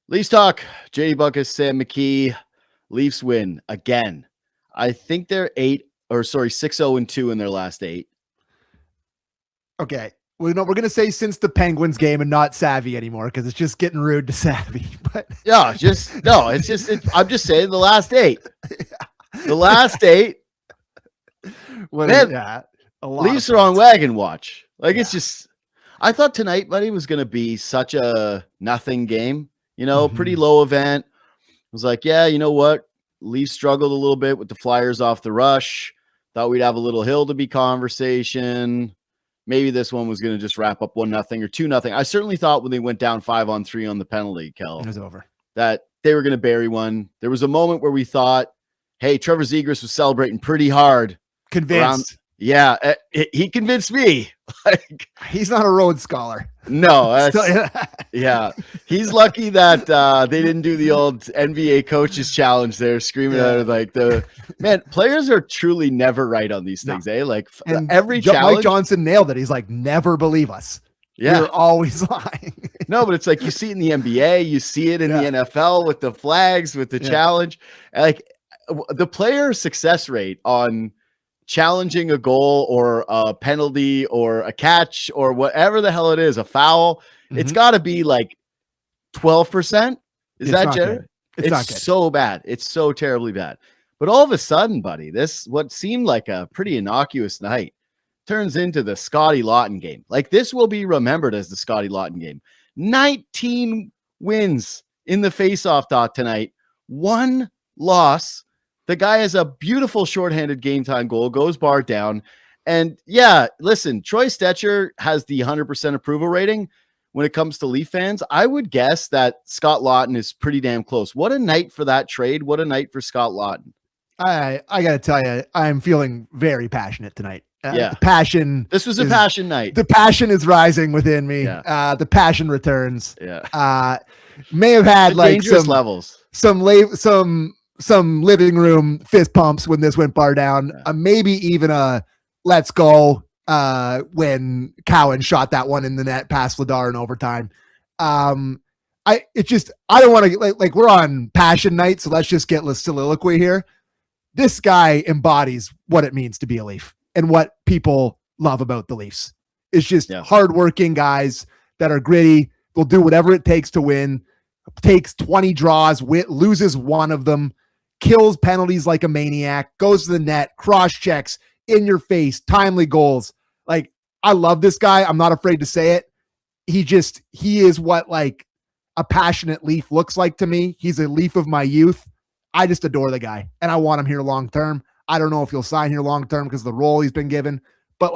Leafs talk. Bunkis, Sam McKee. Leafs win again. I think they're 6-0-2 in their last 8. Okay. Well, we're going to say since the Penguins game and not Savvy anymore because it's just getting rude to Savvy. But yeah, I'm just saying the last 8. The last 8. Leafs are on wagon watch. It's just, I thought tonight, buddy, was going to be such a nothing game. Pretty low event. I was like, yeah, you know what? Leafs struggled a little bit with the Flyers off the rush. Thought we'd have a little Hildeby conversation. Maybe this one was going to just wrap up 1-0 or 2-0. I certainly thought when they went down 5-on-3 on the penalty, Kel, it was over, that they were going to bury one. There was a moment where we thought, hey, Trevor Zegras was celebrating pretty hard. Convinced. He convinced me. He's not a Rhodes Scholar. No, yeah. He's lucky that they didn't do the old NBA coaches challenge there, screaming out man. Players are truly never right on these things, And every challenge. Mike Johnson nailed it. He's like, never believe us. Yeah, you're always lying. No, but it's like you see it in the NBA, you see it in the NFL with the flags, with the challenge. The player success rate on challenging a goal or a penalty or a catch or whatever the hell it is, a foul, it's got to be 12%. Is that generous? It's not good. So bad. It's so terribly bad. But all of a sudden, buddy, this what seemed like a pretty innocuous night turns into the Scotty Laughton game. This will be remembered as the Scotty Laughton game. 19 wins in the faceoff dot tonight. 1 loss. The guy has a beautiful shorthanded game time goal, goes bar down. And listen, Troy Stecher has the 100% approval rating when it comes to Leaf fans. I would guess that Scott Laughton is pretty damn close. What a night for that trade. What a night for Scott Laughton. I got to tell you, I'm feeling very passionate tonight. The passion. This was a passion night. The passion is rising within me. Yeah. The passion returns. Yeah. May have had dangerous levels. Some living room fist pumps when this went bar down. Maybe even a let's go when Cowan shot that one in the net past Vladar in overtime. I don't want to we're on passion night, so let's just get a soliloquy here. This guy embodies what it means to be a Leaf and what people love about the Leafs. It's just hardworking guys that are gritty. They'll do whatever it takes to win. Takes 20 draws, loses one of them. Kills penalties like a maniac, goes to the net, cross checks, in your face, timely goals. I love this guy. I'm not afraid to say it. He is what a passionate Leaf looks like to me. He's a Leaf of my youth. I just adore the guy and I want him here long-term. I don't know if he'll sign here long-term because of the role he's been given, but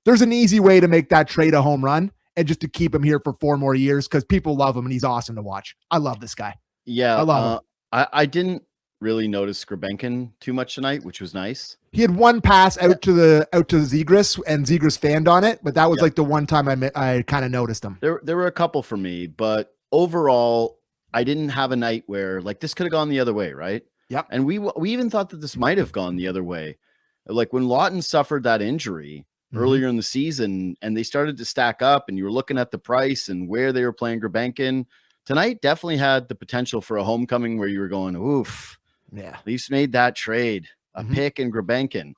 there's an easy way to make that trade a home run and just to keep him here for 4 more years because people love him and he's awesome to watch. I love this guy. Yeah. I love him. I didn't really notice Grabenkin too much tonight, which was nice. He had one pass out to Zegras and Zegras fanned on it, but that was the one time I kind of noticed him. There were a couple for me, but overall, I didn't have a night where this could have gone the other way, right? Yep. And we even thought that this might have gone the other way. When Laughton suffered that injury earlier in the season and they started to stack up and you were looking at the price and where they were playing Grabenkin, tonight definitely had the potential for a homecoming where you were going, oof. Yeah. Leafs made that trade, a pick and Grabenkin,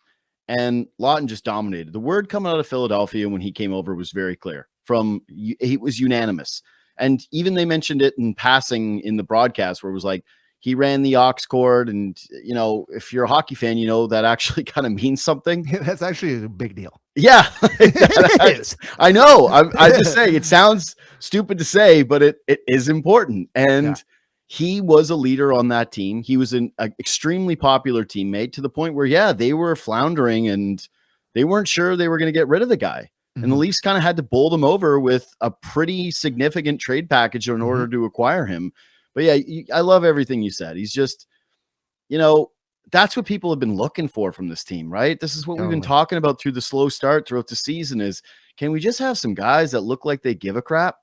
and Laughton just dominated. The word coming out of Philadelphia when he came over was very clear. It was unanimous. And even they mentioned it in passing in the broadcast where it was he ran the aux cord. And, if you're a hockey fan, that actually kind of means something. That's actually a big deal. Yeah, it is. I know. I just say it sounds stupid to say, but it is important. And he was a leader on that team. He was an extremely popular teammate to the point where, they were floundering and they weren't sure they were going to get rid of the guy. And the Leafs kind of had to bowl them over with a pretty significant trade package in order to acquire him. But I love everything you said. He's just, that's what people have been looking for from this team, right? This is what we've been talking about through the slow start throughout the season is, can we just have some guys that look like they give a crap?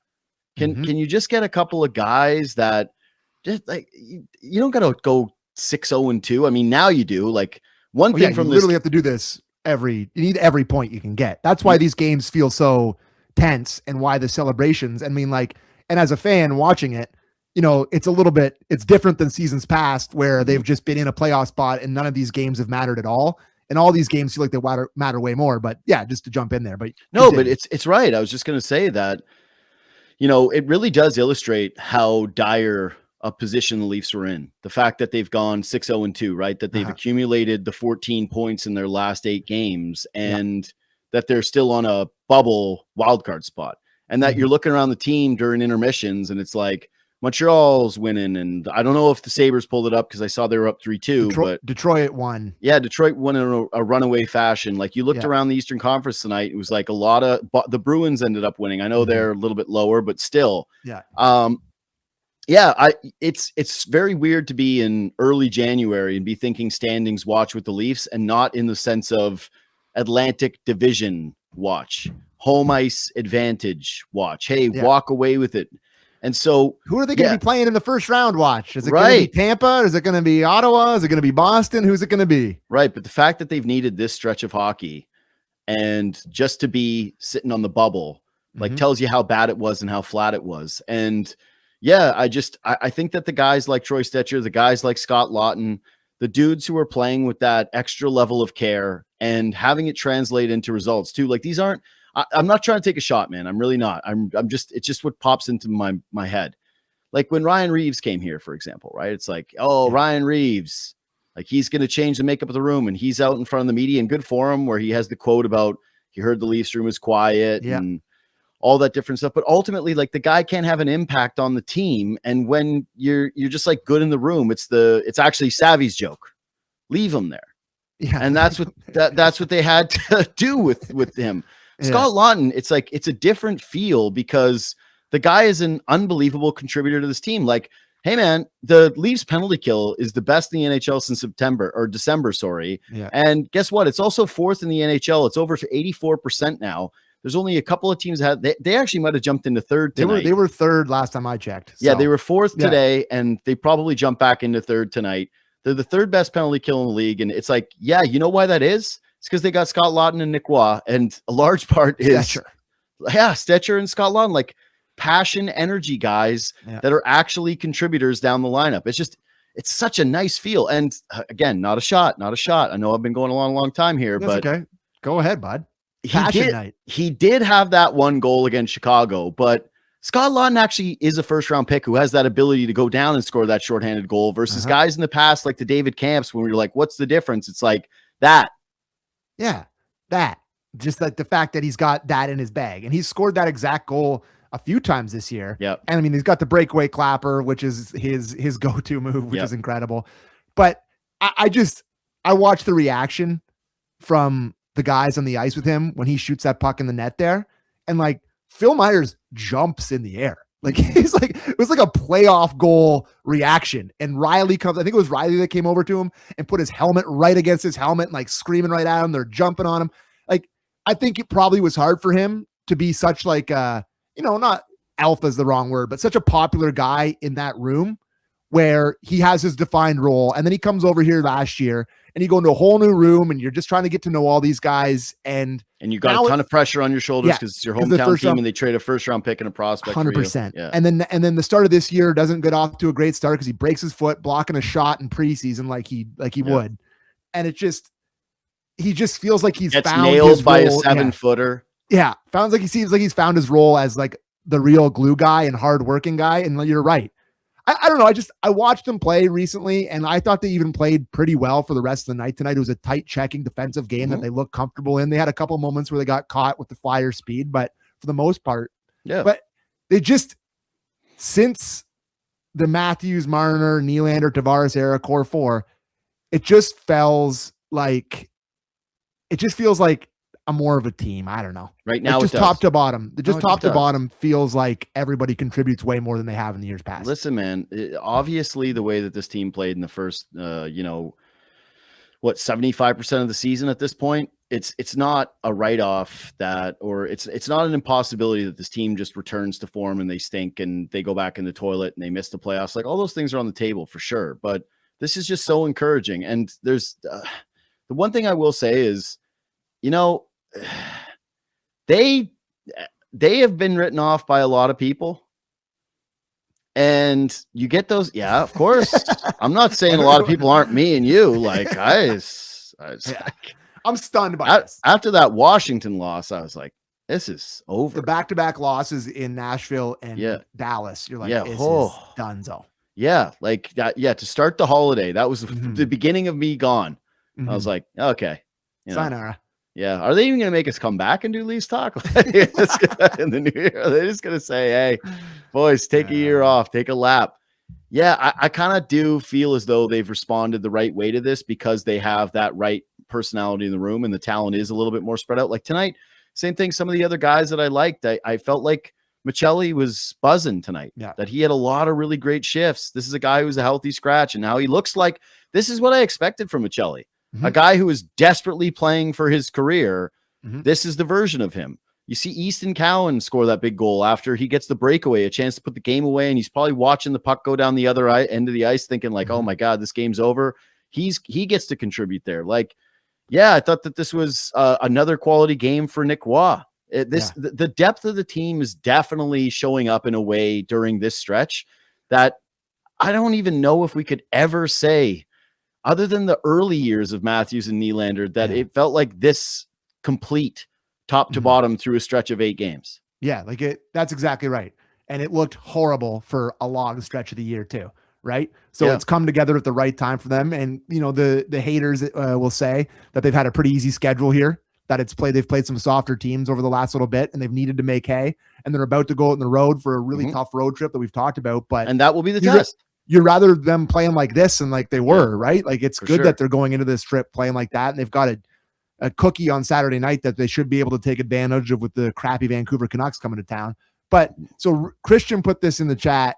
Can you just get a couple of guys that just you don't got to go 6-0-2. I mean, now you do. One thing from you this, literally have to do this you need every point you can get. That's why these games feel so tense and why the celebrations, and as a fan watching it, it's different than seasons past where they've just been in a playoff spot and none of these games have mattered at all. And all these games feel like they matter way more. But yeah, just to jump in there. But no, but it's right. I was just going to say that, it really does illustrate how dire a position the Leafs were in. The fact that they've gone 6-0-2, right? That they've accumulated the 14 points in their last 8 games and that they're still on a bubble wildcard spot. And that you're looking around the team during intermissions and it's like Montreal's winning. And I don't know if the Sabres pulled it up because I saw they were up 3-2, but Detroit won. Yeah, Detroit won in a runaway fashion. Like you looked around the Eastern Conference tonight, it was like a lot of the Bruins ended up winning. I know they're a little bit lower, but still. It's very weird to be in early January and be thinking standings watch with the Leafs and not in the sense of Atlantic Division watch, home ice advantage watch. Hey, walk away with it. And so who are they going to be playing in the first round watch? Is it going to be Tampa? Is it going to be Ottawa? Is it going to be Boston? Who's it going to be? Right. But the fact that they've needed this stretch of hockey and just to be sitting on the bubble, like tells you how bad it was and how flat it was. And I think that the guys like Troy Stecher, the guys like Scott Laughton, the dudes who are playing with that extra level of care and having it translate into results too. Like these aren't, I'm not trying to take a shot, man. I'm really not. It's just what pops into my head. Like when Ryan Reeves came here, for example, right? It's like, Ryan Reeves, like he's going to change the makeup of the room and he's out in front of the media and good for him where he has the quote about he heard the Leafs room was quiet and all that different stuff. But ultimately, like the guy can't have an impact on the team. And when you're just like good in the room, it's actually Savvy's joke. Leave him there. Yeah. And that's what they had to do with him. Scott Laughton, it's like, it's a different feel because the guy is an unbelievable contributor to this team. Like, hey man, the Leafs penalty kill is the best in the NHL since December. Sorry. Yeah. And guess what? It's also 4th in the NHL. It's over to 84% now. There's only a couple of teams that had, they actually might've jumped into 3rd tonight. They were 3rd last time I checked. So. Yeah. They were 4th today and they probably jumped back into 3rd tonight. They're the 3rd best penalty kill in the league. And it's like, yeah, you know why that is? It's because they got Scott Laughton and Nick Waugh, and a large part is Stecher and Scott Laughton, like passion, energy guys that are actually contributors down the lineup. It's such a nice feel. And again, not a shot. I know I've been going a long time here, but okay. Go ahead, bud. He did have that one goal against Chicago, but Scott Laughton actually is a first-round pick who has that ability to go down and score that shorthanded goal versus guys in the past like the David Camps when we were like, what's the difference? It's like that. Yeah, that. Just like the fact that he's got that in his bag. And he's scored that exact goal a few times this year. Yeah. And I mean, he's got the breakaway clapper, which is his go-to move, which is incredible. But I watched the reaction from the guys on the ice with him when he shoots that puck in the net there. And like Phil Myers jumps in the air. Like he's like, it was like a playoff goal reaction. And Riley comes, I think it was Riley that came over to him and put his helmet right against his helmet and like screaming right at him. They're jumping on him. Like, I think it probably was hard for him to be such like, not alpha is the wrong word, but such a popular guy in that room where he has his defined role. And then he comes over here last year and you go into a whole new room and you're just trying to get to know all these guys. And you got a ton of pressure on your shoulders because it's your hometown team and they trade a first round pick and a prospect. 100%. Yeah. And then the start of this year doesn't get off to a great start because he breaks his foot blocking a shot in preseason like he would. And he just feels like he's found nailed his by role. a 7-footer. Yeah. He seems like he's found his role as like the real glue guy and hardworking guy. And you're right. I don't know. I watched them play recently and I thought they even played pretty well for the rest of the night tonight. It was a tight checking defensive game that they looked comfortable in. They had a couple moments where they got caught with the Flyer speed, but for the most part, but they just, since the Matthews, Marner, Nylander, Tavares era core 4, it just feels like a more of a team. I don't know. Right now, just top to bottom. Top to bottom feels like everybody contributes way more than they have in the years past. Listen, man, obviously the way that this team played in the first, 75% of the season at this point, it's not a write-off it's not an impossibility that this team just returns to form and they stink and they go back in the toilet and they miss the playoffs. Like all those things are on the table for sure. But this is just so encouraging. And there's the one thing I will say is, they have been written off by a lot of people. And you get those. Yeah, of course. I'm not saying a lot of people aren't me and you. Like I'm stunned by this. After that Washington loss, I was like, this is over. The back-to-back losses in Nashville and Dallas. You're like, this is donezo. Yeah, like that. Yeah, to start the holiday, that was the beginning of me gone. I was like, okay, sayonara. Yeah, are they even going to make us come back and do Leafs talk in the new year? Are they just going to say, "Hey, boys, take a year off, take a lap"? Yeah, I kind of do feel as though they've responded the right way to this because they have that right personality in the room and the talent is a little bit more spread out. Like tonight, same thing. Some of the other guys that I liked, I felt like Michelli was buzzing tonight. Yeah, that he had a lot of really great shifts. This is a guy who's a healthy scratch, and now he looks like this is what I expected from Michelli. A guy who is desperately playing for his career. This is the version of him. You see Easton Cowan score that big goal after he gets the breakaway, a chance to put the game away, and he's probably watching the puck go down the other end of the ice thinking like, oh my God, this game's over. He gets to contribute there. Like, yeah, I thought that this was another quality game for Nick Waugh. The depth of the team is definitely showing up in a way during this stretch that I don't even know if we could ever say, other than the early years of Matthews and Nylander, that it felt like this complete top to bottom through a stretch of 8 games. Yeah, that's exactly right. And it looked horrible for a long stretch of the year too, right? So it's come together at the right time for them. And, the haters will say that they've had a pretty easy schedule here, that they've played some softer teams over the last little bit and they've needed to make hay. And they're about to go out on the road for a really tough road trip that we've talked about. And that will be the test. You'd rather them playing like this and like they were, right? Like it's good that they're going into this trip playing like that. And they've got a cookie on Saturday night that they should be able to take advantage of with the crappy Vancouver Canucks coming to town. But so Christian put this in the chat,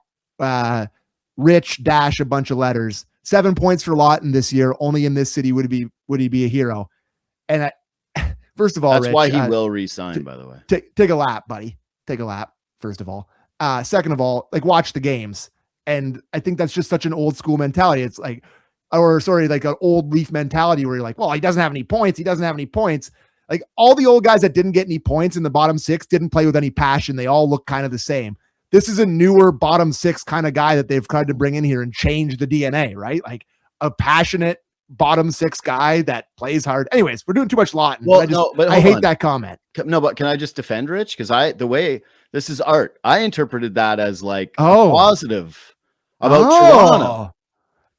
Rich dash a bunch of letters, 7 points for Laughton this year. Only in this city would he be a hero. And first of all, that's Rich, why he will resign, by the way. Take a lap, buddy. Take a lap. First of all, second of all, like watch the games. And I think that's just such an old school mentality. It's like, like an old Leaf mentality where you're like, well, he doesn't have any points. He doesn't have any points. Like all the old guys that didn't get any points in the bottom 6 didn't play with any passion. They all look kind of the same. This is a newer bottom 6 kind of guy that they've tried to bring in here and change the DNA, right? Like a passionate bottom 6 guy that plays hard. Anyways, we're doing too much Laughton. Well, I hate that comment. No, but can I just defend Rich? Because the way this is art, I interpreted that as like positive about Toronto.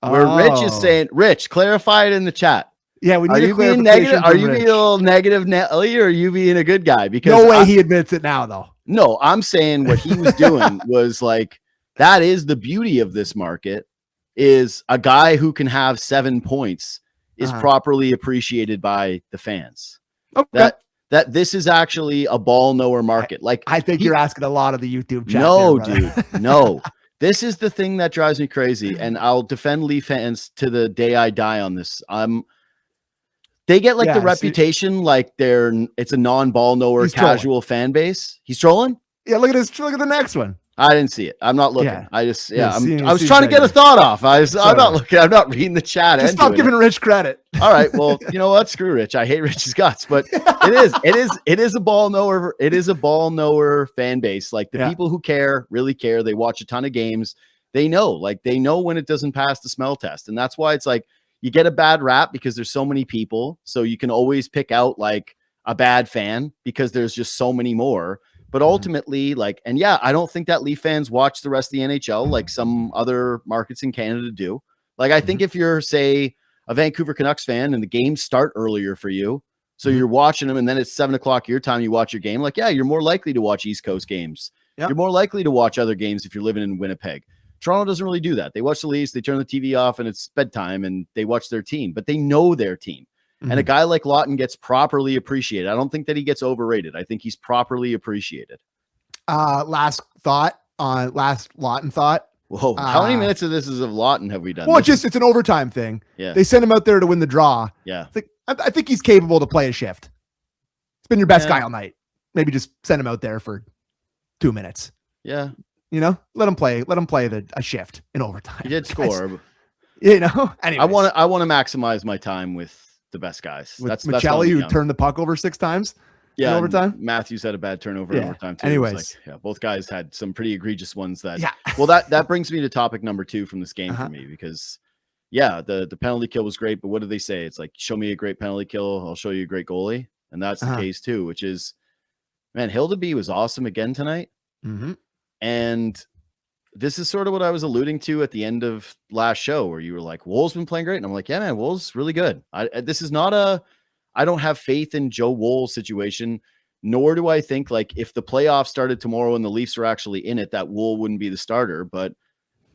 Where Rich is saying, Rich, clarify it in the chat. Yeah, we need are you being negative? Are you being a little negative, Nelly, or are you being a good guy? Because no way he admits it now, though. No, I'm saying what he was doing was like, that is the beauty of this market, is a guy who can have 7 points is properly appreciated by the fans. Okay. That this is actually a ball knower market. Like I think you're asking a lot of the YouTube chat. No, dude, no. This is the thing that drives me crazy, and I'll defend Leaf fans to the day I die on this. They get like the reputation like it's a non-ball knower casual fan base. He's trolling? Yeah, look at the next one. I didn't see it. I'm not looking. Yeah. I was trying to get a thought off. I'm not looking. I'm not reading the chat. Just stop giving Rich credit. All right. Well, you know what? Screw Rich. I hate Rich's guts, but it is a ball knower. It is a ball knower fan base. Like the people who care, really care. They watch a ton of games. They know when it doesn't pass the smell test. And that's why it's like you get a bad rap because there's so many people. So you can always pick out like a bad fan because there's just so many more. But ultimately, I don't think that Leaf fans watch the rest of the NHL like some other markets in Canada do. Like, I think if you're, say, a Vancouver Canucks fan and the games start earlier for you, so you're watching them and then it's 7:00 your time, you watch your game. Like, you're more likely to watch East Coast games. Yep. You're more likely to watch other games if you're living in Winnipeg. Toronto doesn't really do that. They watch the Leafs, they turn the TV off and it's bedtime and they watch their team, but they know their team. And a guy like Laughton gets properly appreciated. I don't think that he gets overrated. I think he's properly appreciated. Last Laughton thought. Whoa. How many minutes of this is of Laughton have we done? Well, it's an overtime thing. Yeah. They sent him out there to win the draw. Yeah. I think he's capable to play a shift. He's been your best guy all night. Maybe just send him out there for 2 minutes. Yeah. Let him play a shift in overtime. He did score. Anyways. I want to maximize my time with the best guys. That's Michelli, who turned the puck over 6 times. in overtime? Matthews had a bad turnover in overtime too. Anyways, both guys had some pretty egregious ones well, that brings me to topic number 2 from this game for me, because the penalty kill was great, but what do they say? It's like, show me a great penalty kill, I'll show you a great goalie. And that's the case too, which is, man, Hildeby was awesome again tonight. And this is sort of what I was alluding to at the end of last show, where you were like, Wool's been playing great. And I'm like, yeah, man, Wool's really good. This is not I don't have faith in Joe Wool's situation, nor do I think, like, if the playoffs started tomorrow and the Leafs are actually in it, that Wool wouldn't be the starter. But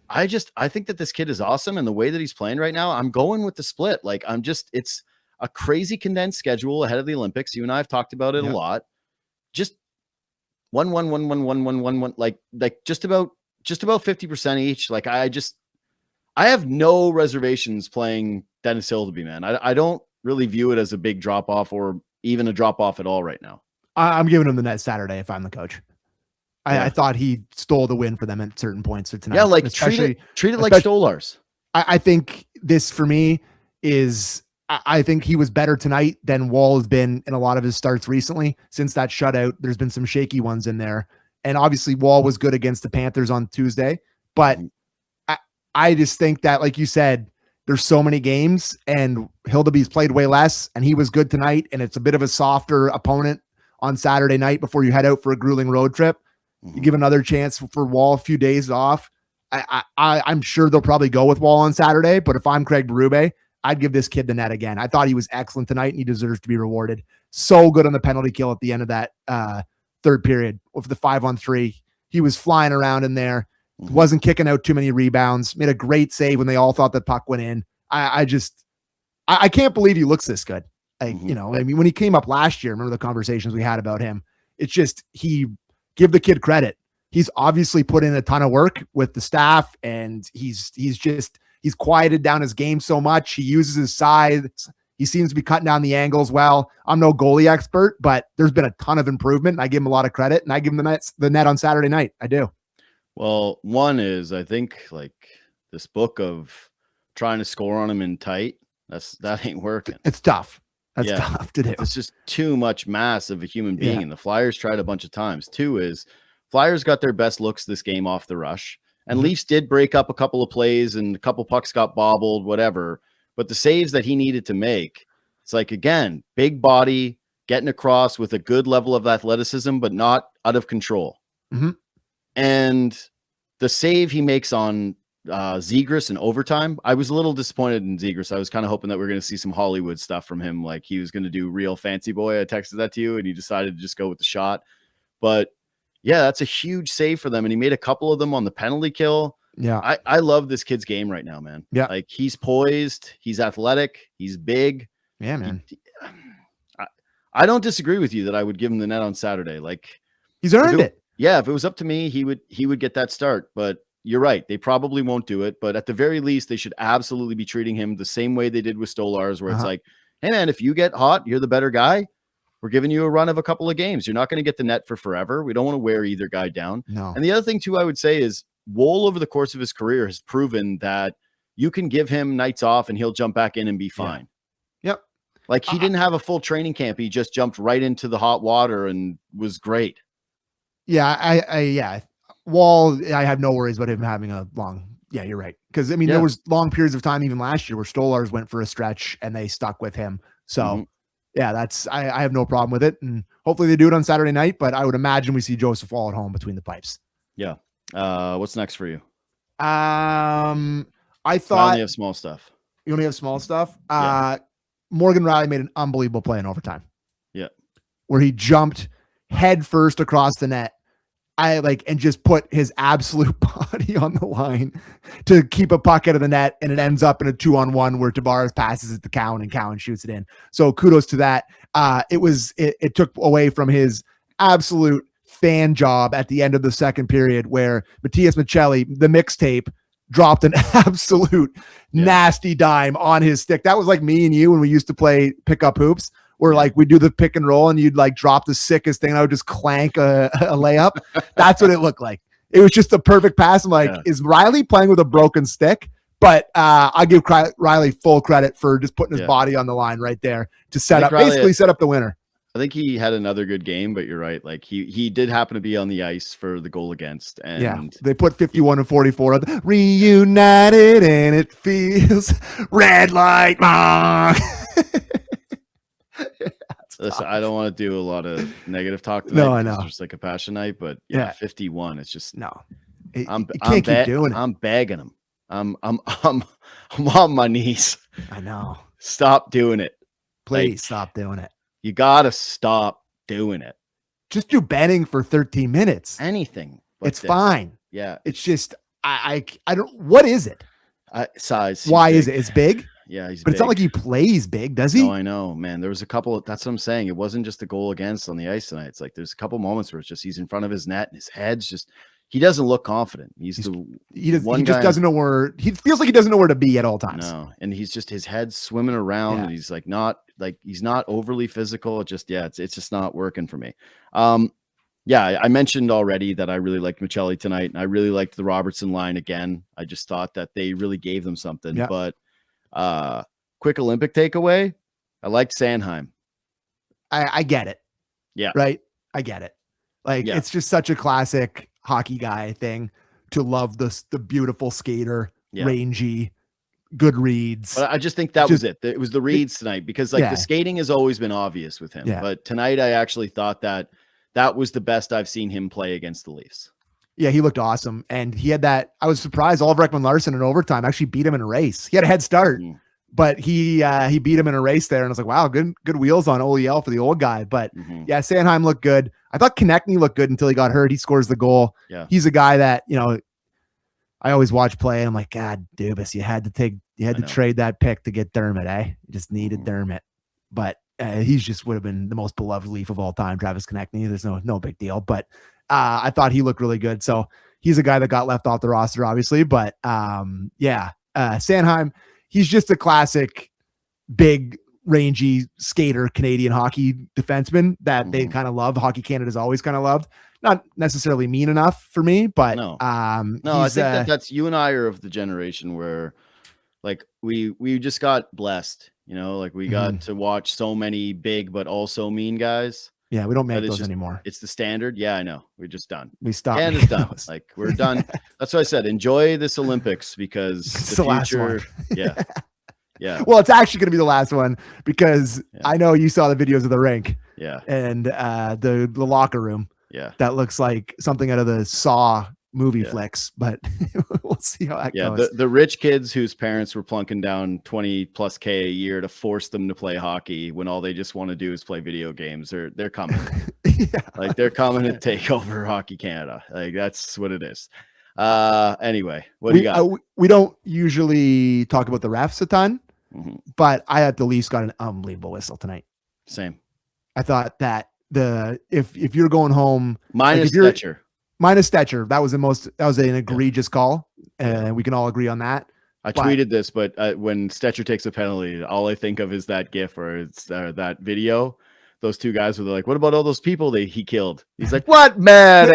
I think that this kid is awesome. And the way that he's playing right now, I'm going with the split. Like, it's a crazy condensed schedule ahead of the Olympics. You and I have talked about it a lot. Just 1-1-1-1-1-1-1-1, like just about 50% each. Like, I have no reservations playing Dennis Hildeby, man. I don't really view it as a big drop off, or even a drop off at all right now. I'm giving him the net Saturday if I'm the coach. I thought he stole the win for them at certain points tonight. Yeah, like treat it like Stolarz. I think this for me is, I think he was better tonight than Wall has been in a lot of his starts recently. Since that shutout, there's been some shaky ones in there. And obviously Wall was good against the Panthers on Tuesday. But I just think that, like you said, there's so many games, and Hildeby's played way less, and he was good tonight. And it's a bit of a softer opponent on Saturday night before you head out for a grueling road trip. You give another chance for Wall a few days off. I'm sure they'll probably go with Wall on Saturday, but if I'm Craig Berube, I'd give this kid the net again. I thought he was excellent tonight, and he deserves to be rewarded. So good on the penalty kill at the end of that third period with the 5-on-3. He was flying around in there, wasn't kicking out too many rebounds, made a great save when they all thought the puck went in. I can't believe he looks this good. You know, I mean, when he came up last year, remember the conversations we had about him? It's just, give the kid credit. He's obviously put in a ton of work with the staff, and he's quieted down his game so much. He uses his size. He seems to be cutting down the angles well. I'm no goalie expert, but there's been a ton of improvement, and I give him a lot of credit, and I give him the net on Saturday night. I do. Well, one is, I think, like, this book of trying to score on him in tight, that ain't working. It's tough. That's tough to do. It's just too much mass of a human being, and the Flyers tried a bunch of times. Two is, Flyers got their best looks this game off the rush, and Leafs did break up a couple of plays, and a couple pucks got bobbled, whatever. But the saves that he needed to make, it's like, again, big body, getting across with a good level of athleticism, but not out of control. And the save he makes on Zegras in overtime, I was a little disappointed in Zegras. I was kind of hoping that we were going to see some Hollywood stuff from him, like he was going to do real fancy boy. I texted that to you, and he decided to just go with the shot. But yeah, that's a huge save for them, and he made a couple of them on the penalty kill. Yeah, I love this kid's game right now, man. Yeah, like, he's poised, he's athletic, he's big. Yeah, man. I don't disagree with you that I would give him the net on Saturday. Like, he's earned it. Yeah, if it was up to me, he would get that start. But you're right, they probably won't do it. But at the very least, they should absolutely be treating him the same way they did with Stolarz, where it's like, hey man, if you get hot, you're the better guy. We're giving you a run of a couple of games. You're not going to get the net for forever. We don't want to wear either guy down. No. And the other thing too, I would say, is Wool over the course of his career has proven that you can give him nights off and he'll jump back in and be fine. Yep. Like, he didn't have a full training camp. He just jumped right into the hot water and was great. Yeah. Wall, I have no worries about him having a long. Yeah, you're right. Because, I mean, there was long periods of time, even last year, where Stolarz went for a stretch and they stuck with him. So, yeah, I have no problem with it. And hopefully they do it on Saturday night, but I would imagine we see Joseph Wall at home between the pipes. Yeah. What's next for you? I thought I only have small stuff. You only have small stuff? Morgan Riley made an unbelievable play in overtime. Yeah. Where he jumped head first across the net. And just put his absolute body on the line to keep a puck out of the net, and it ends up in a 2-on-1 where Tavares passes it to Cowan, and Cowan shoots it in. So kudos to that. It took away from his absolute fan job at the end of the second period, where Matthias Michelli, the mixtape, dropped an absolute nasty dime on his stick. That was like me and you when we used to play pickup hoops, where like we do the pick and roll and you'd like drop the sickest thing. And I would just clank a layup. That's what it looked like. It was just a perfect pass. I'm like, is Riley playing with a broken stick? But I give Riley full credit for just putting his body on the line right there to set up the winner. I think he had another good game, but you're right. Like he did happen to be on the ice for the goal against, and they put 51 and 44 reunited, and it feels red light. Listen, I don't want to do a lot of negative talk tonight. No, I know. It's just like a passion night, but 51. It's just no. I'm keep doing it. I'm begging him. I'm on my knees. I know. Stop doing it. Please stop doing it. You gotta stop doing it. Just do Benning for 13 minutes. Anything. It's fine. Yeah. It's just I don't. What is it? Size. Why is it? It's big. Yeah, he's but big. It's not like he plays big, does he? No, I know, man. There was a couple. That's what I'm saying. It wasn't just a goal against on the ice tonight. It's like there's a couple moments where it's just he's in front of his net and his head's just. He doesn't look confident. He just doesn't know where. He feels like he doesn't know where to be at all times. No, and he's just his head's swimming around, and he's like not he's not overly physical. It just it's just not working for me. I mentioned already that I really liked Michelli tonight, and I really liked the Robertson line again. I just thought that they really gave them something. Yeah. But quick Olympic takeaway, I liked Sanheim. I get it. Yeah. Right. I get it. It's just such a classic hockey guy thing to love the beautiful skater, rangy, good reads. But I just think that was it. It was the reads tonight because the skating has always been obvious with him. Yeah. But tonight I actually thought that was the best I've seen him play against the Leafs. Yeah, he looked awesome. And he had that. I was surprised Oliver Ekman-Larsson in overtime actually beat him in a race. He had a head start, but he beat him in a race there. And I was like, wow, good wheels on OEL for the old guy. But Sanheim looked good. I thought Konechny looked good until he got hurt. He scores the goal. Yeah. He's a guy that, I always watch play. And I'm like, God, Dubas, you had to trade that pick to get Dermott, eh? You just needed Dermott. But he's just would have been the most beloved Leaf of all time, Travis Konechny. There's no big deal. But I thought he looked really good. So he's a guy that got left off the roster, obviously. But Sanheim, he's just a classic big, rangy skater Canadian hockey defenseman that they kind of love. Hockey Canada's always kind of loved. Not necessarily mean enough for me, but I think that's you and I are of the generation where we just got blessed, we got to watch so many big but also mean guys. Yeah, we don't make those anymore. It's the standard. Yeah, I know. We're just done. We stopped. And it's done. We're done. That's what I said. Enjoy this Olympics because the future. Yeah. Yeah. Well, it's actually going to be the last one because I know you saw the videos of the rink. Yeah. And the locker room. Yeah. That looks like something out of the Saw movie flicks, but we'll see how that goes. The rich kids whose parents were plunking down 20+ K a year to force them to play hockey when all they just want to do is play video games. They're coming. They're coming to take over Hockey Canada. That's what it is. Anyway, what do you got? We don't usually talk about the refs a ton, but I at the Leafs got an unbelievable whistle tonight. Same. I thought that if you're going home minus Stetcher. Minus Stetcher, that was an egregious call, and we can all agree on that. I tweeted this, but when Stetcher takes a penalty, all I think of is that GIF or it's that video. Those two guys were like, "What about all those people he killed?" He's like, "What man?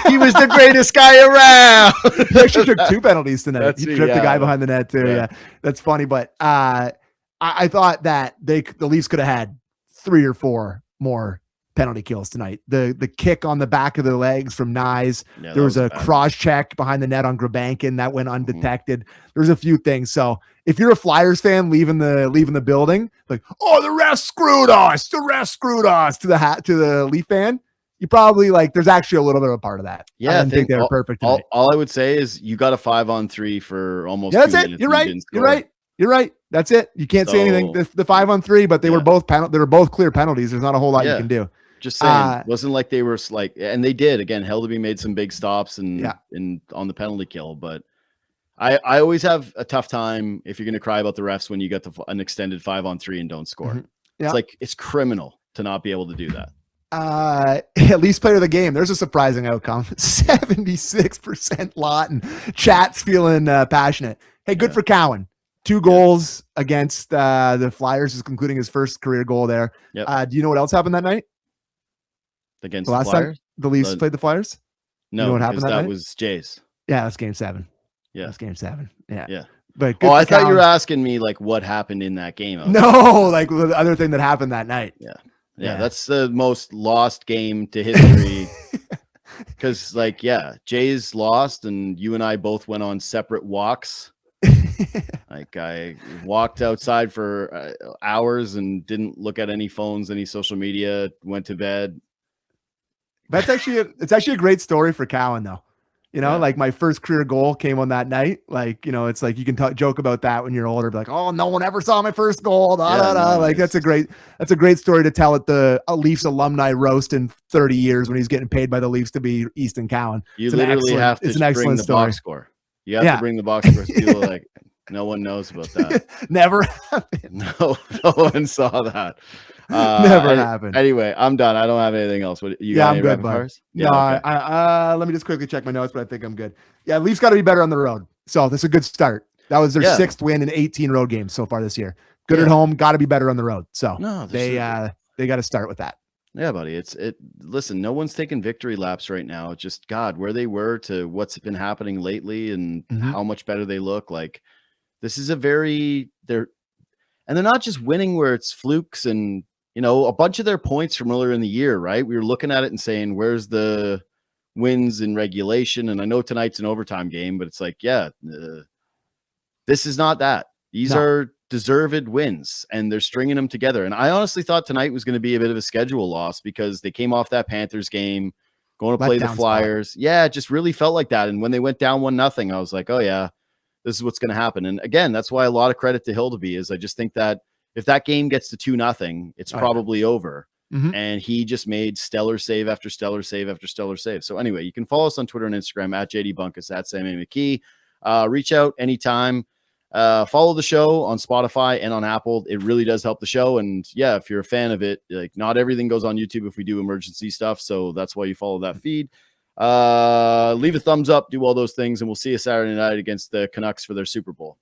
He was the greatest guy around." He actually took 2 penalties tonight. He tripped the guy behind the net too. Yeah, that's funny. But I thought that the Leafs could have had 3 or 4 more penalty kills tonight. The kick on the back of the legs from Nyes. There was a cross check behind the net on Grabankin that went undetected. There's a few things. So if you're a Flyers fan leaving the building, like, oh, the refs screwed us. The refs screwed us to the Leaf fan, you probably there's actually a little bit of a part of that. Yeah, I think they were perfect. All I would say is you got a 5-on-3 for almost. Yeah, that's it. You're right. That's it. You can't say anything. The 5-on-3, but they were both they were both clear penalties. There's not a whole lot you can do. Just saying, it wasn't like they were and they did. Again, Hildeby made some big stops and on the penalty kill, but I always have a tough time if you're going to cry about the refs when you get an extended 5-on-3 and don't score. Yeah. It's criminal to not be able to do that. At least player of the game. There's a surprising outcome. 76% lot, and chat's feeling passionate. Hey, good for Cowan. 2 goals against the Flyers, is concluding his first career goal there. Yep. Do you know what else happened that night? Against the last time the Leafs played the Flyers? No, you know what happened that was Jays. Yeah, that's game 7. Yeah, that's game 7. Yeah. Yeah. But I thought you were asking me what happened in that game. No, the other thing that happened that night. Yeah. Yeah, that's the most lost game to history. Because, like, yeah, Jay's lost, and you and I both went on separate walks. Like, I walked outside for hours and didn't look at any phones, any social media, went to bed. It's actually a great story for Cowan, though. You know, like my first career goal came on that night. Like, you know, it's like you can joke about that when you're older, be like, oh, no one ever saw my first goal. Like that's a great story to tell at the Leafs alumni roast in 30 years when he's getting paid by the Leafs to be Easton Cowan. You literally have to bring the box score. You have to bring the box score. People are like, no one knows about that. Never happened. No one saw that. Never happened. Anyway, I'm done. I don't have anything else. What you got? I'm good, bud. Yeah, no, okay. Let me just quickly check my notes, but I think I'm good. Yeah, Leafs got to be better on the road. So this is a good start. That was their 6th win in 18 road games so far this year. Good at home, got to be better on the road. So they got to start with that. Yeah, buddy. Listen, no one's taking victory laps right now. It's just God, where they were to what's been happening lately and how much better they look. Like, this is they're not just winning where it's flukes and, you know, a bunch of their points from earlier in the year, right? We were looking at it and saying, where's the wins in regulation? And I know tonight's an overtime game, but it's like, this is not that. These are deserved wins, and they're stringing them together. And I honestly thought tonight was going to be a bit of a schedule loss because they came off that Panthers game, going to play the Flyers. Yeah, it just really felt like that. And when they went down 1-0, I was like, oh yeah, this is what's going to happen. And again, that's why a lot of credit to Hildeby is I just think that if that game gets to 2-0, it's probably over. And he just made stellar save after stellar save after stellar save. So anyway, you can follow us on Twitter and Instagram at JD Bunkis, at Sam McKee. Reach out anytime. Follow the show on Spotify and on Apple. It really does help the show. And yeah, if you're a fan of it, like, not everything goes on YouTube if we do emergency stuff. So that's why you follow that feed. Leave a thumbs up, do all those things, and we'll see you Saturday night against the Canucks for their Super Bowl.